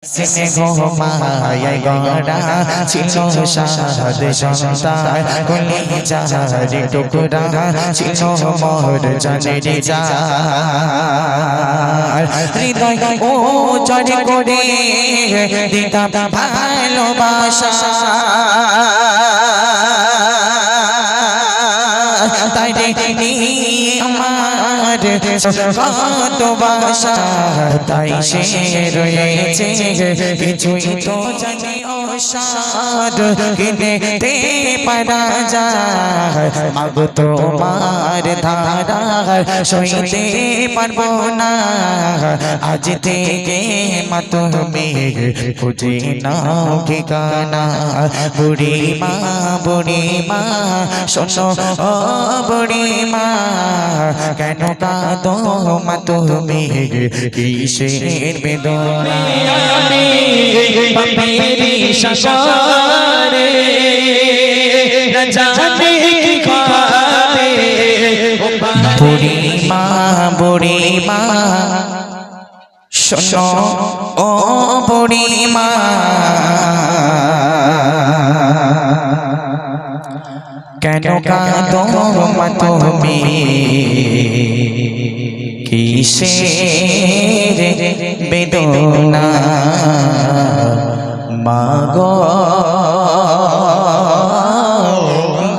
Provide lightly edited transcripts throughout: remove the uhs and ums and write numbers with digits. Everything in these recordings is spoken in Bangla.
সিনে গো মায়ায় গড়া ছিল সাদ সন্তান কোলে যাহারি টুকরা ছিল মোর জানের জান হৃদয় ও চড়ে করে দিতাম ভালোবাসা তাই রে আমার কত বাসা তাই সে রয়েছে কিছুই তো জানি অসাদ কিনেতে পারা যায় মাগো তোমার ধারা সইতে পারবো না আজ থেকে মা তুমি খুঁজে নাও ঠিকানা বুড়ি মা শোনো ও বুড়ি মা কেন কাঁদো মা তুমি কিসের বেদনা मेरी शशारे न जाने की ख्वाबे बुढ़ी माँ सुनो ओ बुढ़ी माँ কেন কাঁদো মা তুমি কিসের বেদনা মাগো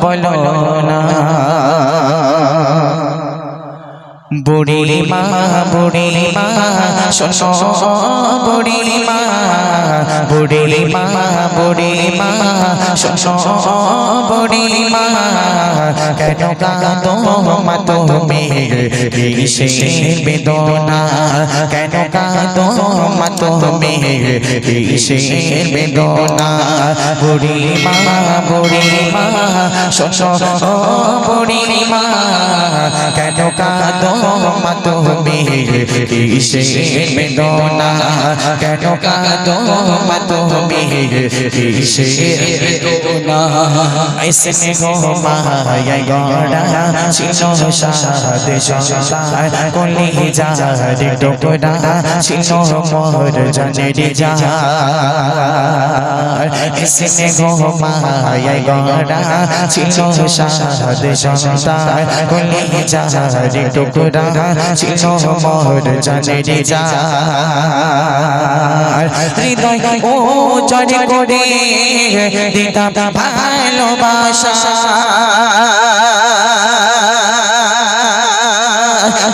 বলো না বুড়ি মা শোনো বুড়ি মা শোনো বুড়ি মা কেন কাঁদো মা তুমি কিসের বেদনা কেন কাঁদো মা তুমি কিসের বেদনা বুড়ি মা শোনো বুড়ি মা কেন কাঁদো মা তুমি কিসের বেদনা কেন কাঁদো মা তুমি কিসের বেদনা ऐसे गो मायाय गड़ा ছিল সাদ সন্তান কোলে যাহারি টুকরা ছিল মোর জানের জান ऐसे गो मायाय गड़ा ছিল সাদ সন্তান কোলে যাহারি টুকরা ছিল মোর জানের জান হৃদয় ও চড়ে করে দিতাম ভালোবাসা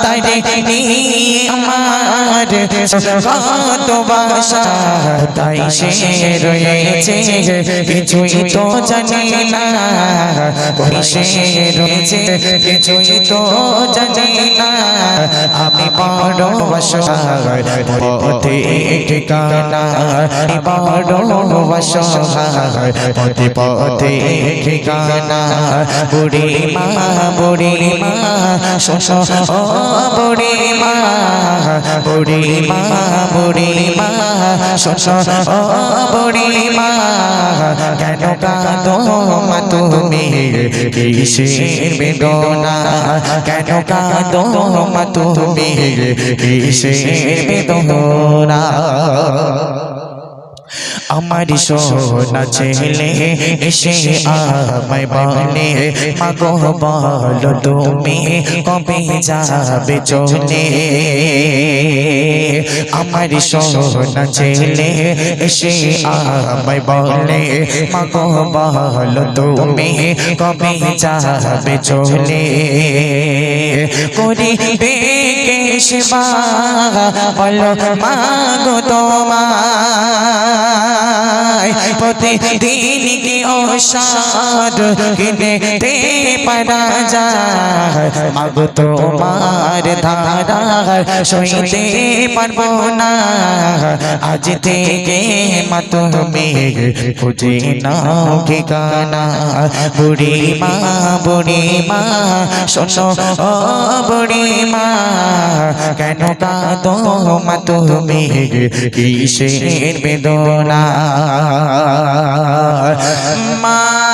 তাই রে আমার কত বাসা তাই সে রয়েছে কিছুই তো জানি না সে রয়েছে কিছুই তো জানি না আমি বড় অসহায় পথে ঠিকানা বড় অসহায় পথে ঠিকানা বুড়ি মা শোনো ও বুড়ি মা শোনো ও বুড়ি মা কেন কাঁদো মা তুমি কিসের বেদনা কেন কাঁদো মা তুমি কিসের বেদনা আমার সোনা ছেলে এসে আমায় বলে মাগো বলো তুমি কবে যাবে চলে আমার সোনা ছেলে এসে আমায় বলে মাগো বলো তুমি কবে যাবে চলে করিবে কে সেবা বলো মাগো তোমায় প্রতিদিন কি অসাদ কিনেতে পারা যায় মাগো তোমার ধারা সইতে পারবো না আজ থেকে মা তুমি খুঁজে নাও ঠিকানা বুড়ি মা শোনো ও বুড়ি মা কেন কাঁদো মা তুমি কিসের বেদনা মা